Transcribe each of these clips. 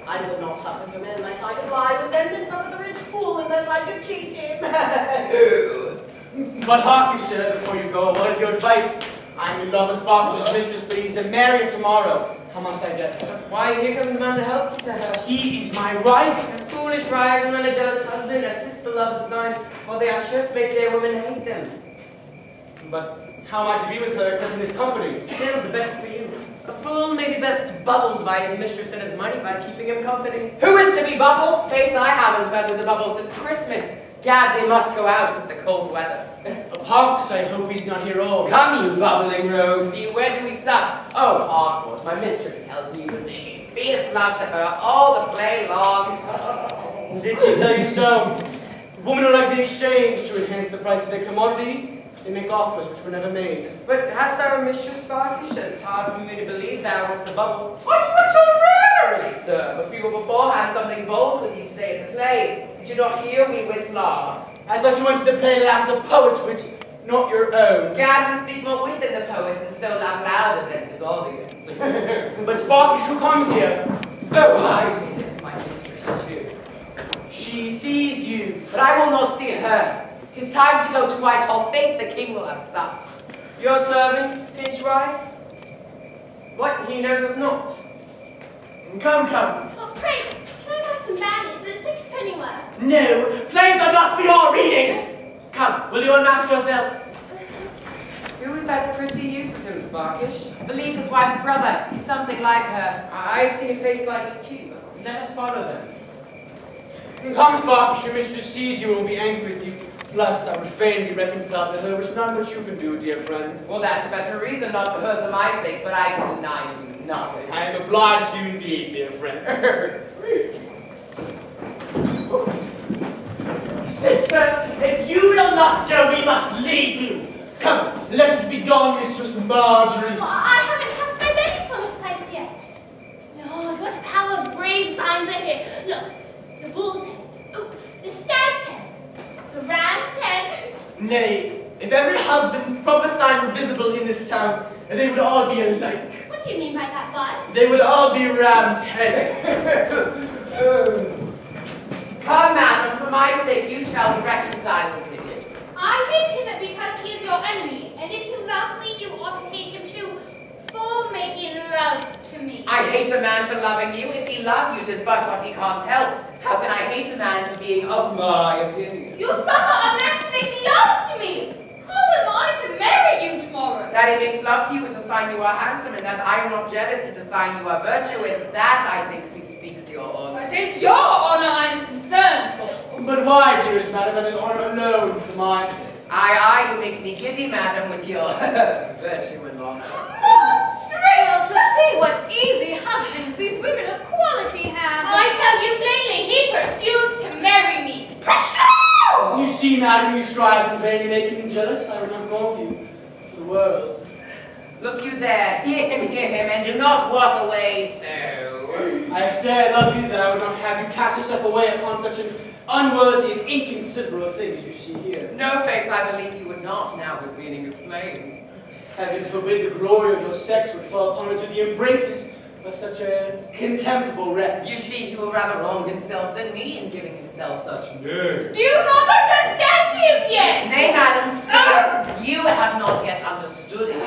I would not suffer for men unless I could lie with them, than suffer the rich fool unless I could cheat him. But hark you, sir, before you go, what of your advice? I'm in love with Sparkles' mistress, but he's to marry her tomorrow. How must I get her? Why, here comes a man to help you to her. He is my rival. A foolish rival and a jealous husband assist the lovers design, while they are sure to make their women hate them. But how am I to be with her except in his company? Still, the better for you. A fool may be best bubbled by his mistress and his money by keeping him company. Who is to be bubbled? Faith, I haven't met with the bubble since Christmas. Gad, they must go out with the cold weather. Pox, I hope he's not here all. Come, you bubbling rogue. See, where do we sup? Oh, Harcourt, my mistress tells me you've been making fierce love to her all the play long. Did she tell you so? Women are like the exchange. To enhance the price of their commodity, they make offers which were never made. But hast thou a mistress, Sparkish? It's hard for me to believe thou hast the bubble. What so rarely, sir? But we were beforehand something bold with you today at the play. Did you not hear we wits laugh? I thought you wanted to play and laugh at the poets' wit, not your own. Gad, we speak more wit than the poets, and so laugh louder than his audience. But Sparkish, who comes here? Oh, hide me, there's my mistress too. She sees you. But I will not see her. 'Tis time to go to Whitehall. Faith, the king will have supped. Your servant, Pinchwife? What, he knows us not? Come, come. Oh, pray, can I buy some banners? A sixpenny worth. No, plays are not for your reading. Come, will you unmask yourself? Who is that pretty youth with him, Sparkish? I believe his wife's brother. He's something like her. I've seen a face like it too, but let us follow them. Come, Sparkish, your mistress sees you and will be angry with you. Plus, I would fain be reconciled to her, which none but you can do, dear friend. Well, that's a better reason, not for hers or my sake, but I can deny you nothing. I am obliged to you indeed, dear friend. Sister, if you will not go, we must leave you. Come, let us be gone, Mistress Marjorie. Oh, I haven't had my belly full of signs yet. Lord, what power of brave signs are here. Look, the bull's head. Oh, the stag's head. The ram's head. Nay, if every husband's proper sign were visible in this town, they would all be alike. What do you mean by that, bud? They would all be ram's heads. Come, madam, for my sake, you shall be reconciled to him. I hate him because he is your enemy, and if you love me, you ought to hate him too, for making love to me. I hate a man for loving you. If he loved you, 'tis but what he can't help. How can I hate a man for being of my opinion? You suffer a man to make love to me. How am I to marry you tomorrow? That he makes love to you is a sign you are handsome, and that I am not jealous is a sign you are virtuous. That, I think, bespeaks your honor. It is your honor I am concerned for. But why, dearest madam, that is honor alone for my sake? Aye, you make me giddy, madam, with your virtue and honor. Monstrous! To see what easy husbands these women of quality have. I tell you plainly, he pursues to marry me. Pursue! You see, madam, you strive in vain to make him jealous. I would not mock you for the world. Look you there, hear him, and do not walk away so. I say I love you, that I would not have you cast yourself away upon such an unworthy and inconsiderate thing as you see here. No, faith, I believe you would not, now his meaning is plain. Heavens forbid the glory of your sex would fall upon her to the embraces of such a contemptible wretch. You see, he will rather wrong himself than me in giving himself such No. Do you not understand him yet? Nay, madam, still, since you have not yet understood him.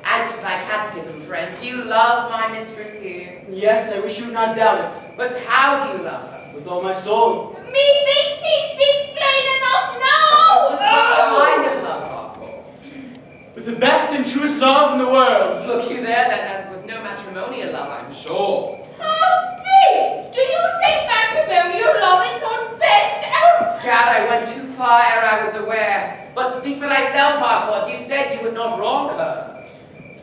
Answer to my catechism, friend. Do you love my mistress here? Yes, I wish you would not doubt it. But how do you love her? With all my soul. Methinks he speaks plain enough now. What kind of love, Harcourt? With the best and truest love in the world. Look you there, then, as with no matrimonial love, I'm sure. How's this? Do you think matrimonial love is not best? Oh, Gad, I went too far ere I was aware. But speak for thyself, Harcourt. You said you would not wrong her.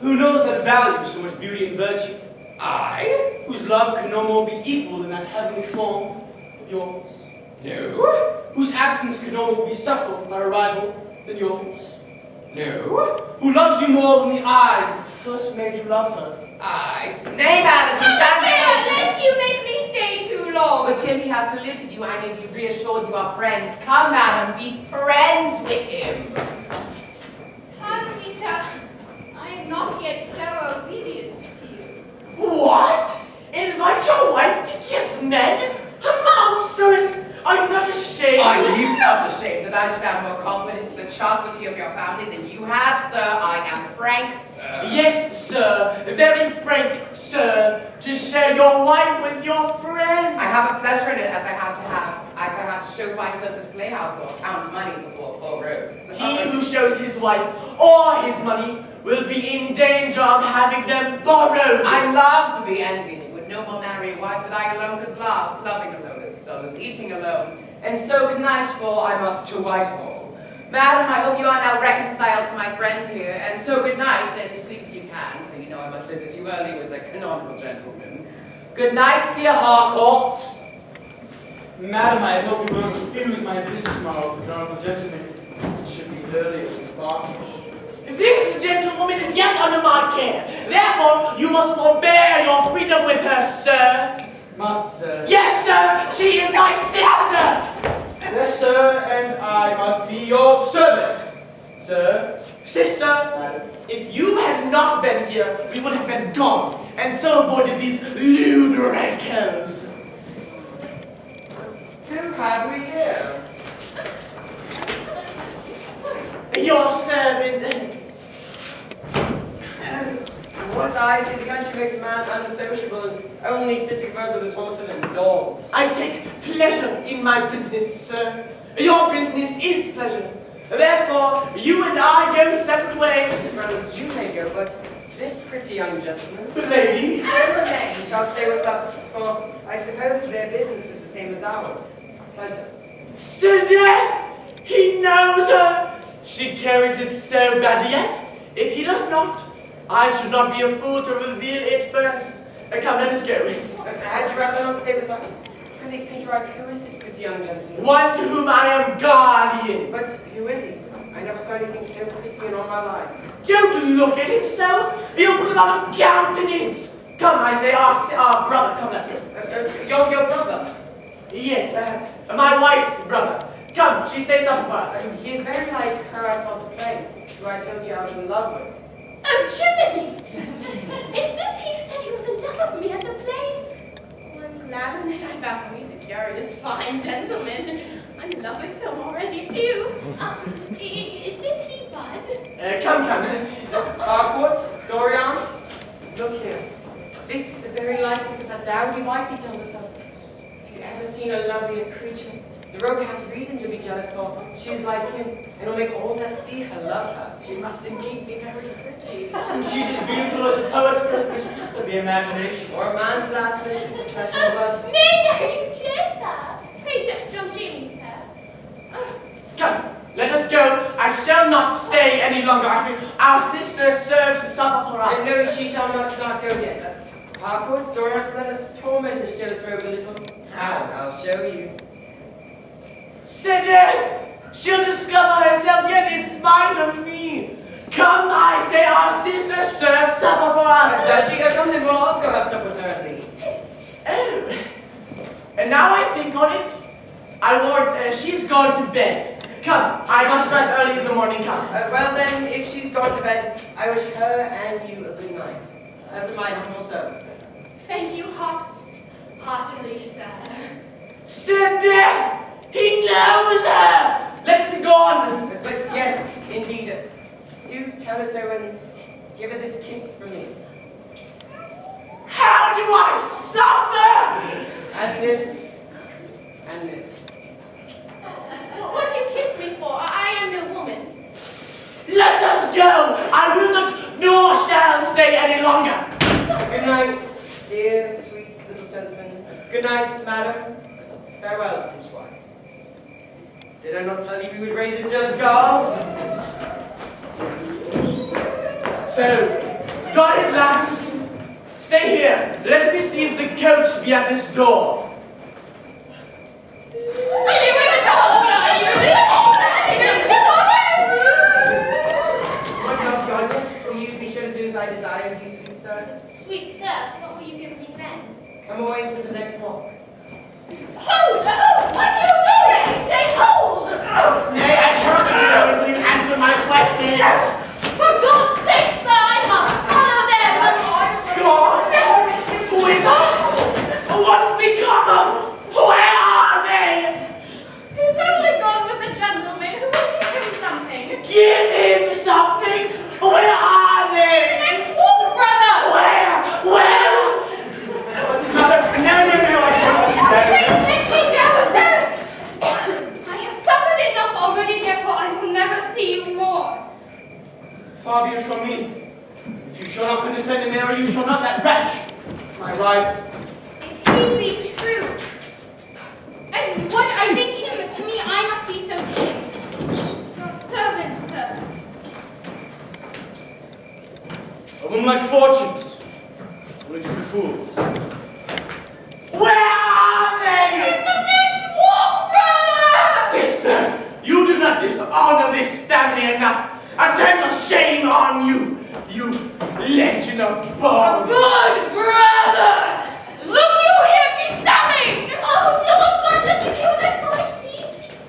Who knows that values so much beauty and virtue? I? Whose love can no more be equal in that heavenly form of yours? No. Whose absence can no more be suffered by arrival than yours? No. Who loves you more than the eyes that first made you love her? I? Nay, madam, you shall there, not. lest you make me stay too long. But till he has saluted you, I may be reassured you are friends. Come, madam, be friends with him. Pardon me, sir. I am not yet so obedient to you. What? Invite your wife to kiss men? Monstrous! Are you not ashamed? Are you not ashamed that I should have more confidence in the chastity of your family than you have, sir? I am frank, sir. Yes, sir. Very frank, sir. To share your wife with your friends. I have a pleasure in it, as I have to show fine clothes at the playhouse or count money before poor rogues. He who shows his wife or his money will be in danger of having them borrowed. I love to be envied. Would no more marry a wife that I alone could love, loving alone as dull as eating alone. And so good night, for I must to Whitehall. Madam, I hope you are now reconciled to my friend here, and so good night, and sleep if you can, for you know I must visit you early with the canonical gentleman. Good night, dear Harcourt. Madam, I hope you won't refuse my visit tomorrow with the honorable gentleman. It should be early at Miss Barkish. This gentlewoman is yet under my care. Therefore, you must forbear your freedom with her, sir. Must, sir. Yes, sir. She is my sister. Yes, sir, and I must be your servant. Sir. Sister, Madam. if you had not been here, we would have been gone, and so avoided these lewd rancors. Who have we here? Your servant. What I see, the country makes a man unsociable and only fit to converse with his horses and dogs. I take pleasure in my business, sir. Your business is pleasure. Therefore, you and I go separate ways. Well, you may go, but this pretty young gentleman, Lady. he shall stay with us, for I suppose their business is the same as ours. Pleasure. Sir Death, he knows her. She carries it so bad yet. If he does not, I should not be a fool to reveal it first. Come, let us go. But had you rather not stay with us? Really, Pedro, who is this pretty young gentleman? One to whom I am guardian. But who is he? I never saw anything so pretty in all my life. Don't look at him so. He'll put him out of countenance. Come, I say, our brother. Come, let's go. Your brother? Yes, my wife's brother. Come, she stays up with us. He is very like her I saw at the play, who I told you I was in love with. Oh, Jiminy! Is this he who said he was in love with me at the play? Oh, I'm glad on it. I found he's a curious, fine gentleman. I'm in love with him already, too. Is this he, Bud? Come. Harcourt, Dorian, look here. This is the very likeness of that dowdy wife he told us of. Have you ever seen a lovelier creature? The rogue has reason to be jealous for her. She is like him, and will make all that see her love her. She must indeed be very pretty. She's as beautiful as a poet's first mistress of the imagination. Or a man's last mistress of flesh and blood. Nay, you dear sir. Pray don't jeer me, sir. Come, let us go. I shall not stay any longer. I think our sister serves supper for us. No, she shall not go yet. Harcourt, Dorian, let us torment this jealous rogue a little. How? I'll show you. Sir, she'll discover herself yet in spite of me. Come, I say, our sister serves supper for us. Does she go? Come then, we'll all go have supper with her and me. Oh, and now I think on it, she's gone to bed. Come, I must rise early in the morning, come. Well then, if she's gone to bed, I wish her and you a good night. As in my humble service then. Thank you heartily, sir. Sir Death, he knows her. Let's be gone. But yes, indeed. Do tell her so and give her this kiss from me. How do I suffer? And this. And this. What do you kiss me for? I am no woman. Let us go. I will not nor shall stay any longer. Good night, dear, sweet little gentleman. Good night, madam. Farewell, Prince wife. Did I not tell you we would raise his jealous gall? So, got it last. Stay here. Let me see if the coach be at this door. My God, goddess, will you be sure to do as I desire of you, sweet sir? Sweet sir, what will you give me then? Come away into the next walk. Hold! What are you doing? Stay hold! Nay, I charge you until you answer my questions. For God's sake, sir, I must follow them! God, whither? What's become of misfortunes will you be fools? Where are they? In the next walk, brother! Sister, you do not dishonor this family enough. I turn your shame on you, you legend of balls. Good brother! Look you here, she's coming! Oh, Lord, but don't you hear what I see?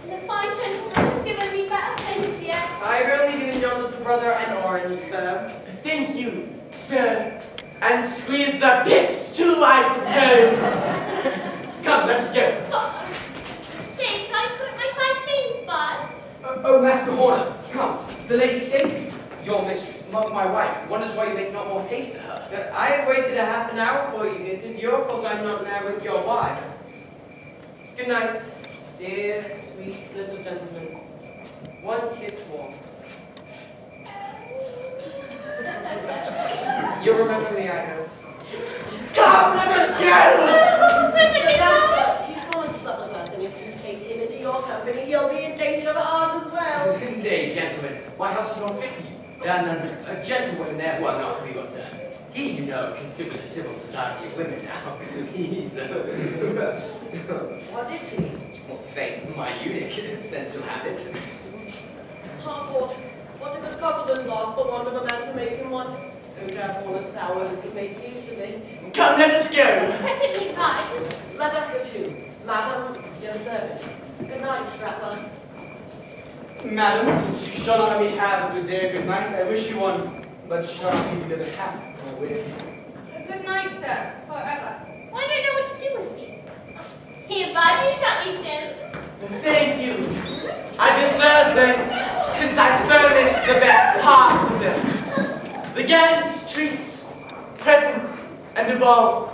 The fine gentleman has given me better things yet. I've only given your little brother an orange, sir. Thank you, sir. And squeeze the pips too, I suppose. Come, let us go. Stay, can I put my fine things, bud? Oh, Master Horner, come. The lady stayed. Your mistress, my wife, wonders why you make not more haste to her. I have waited a half an hour for you. It is your fault I'm not now with your wife. Good night, dear, sweet little gentleman. One kiss more. You'll remember me, I know. Come, let us go! Jasper, he promised to sup with us, and if you take him into your company, you'll be in danger of ours as well. Nay, gentlemen, my house is not fit for you. There are none a gentlewoman there who are not for your turn. He, you know, considered a civil society of women now. He's What is he? well, faith, my eunuch, sensual habits. Harcourt, what a good couple is lost for want of a man to make him one. Don't have all his power who could make use of it. Come, let us go. Presently, bud. Let us go too. Madam, your servant. Good night, Strapper. Madam, since you shall not let me have a good day or good night, I wish you one, but shall not give you the other half of my wish. Good night, sir, forever. Well, I don't know what to do with these. Here, bud, you shall eat them. Thank you. I deserve them, since I furnish the best parts of them. The gallants, treats, presents, and the balls.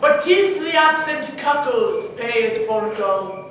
But 'tis the absent cuckold pays for it all.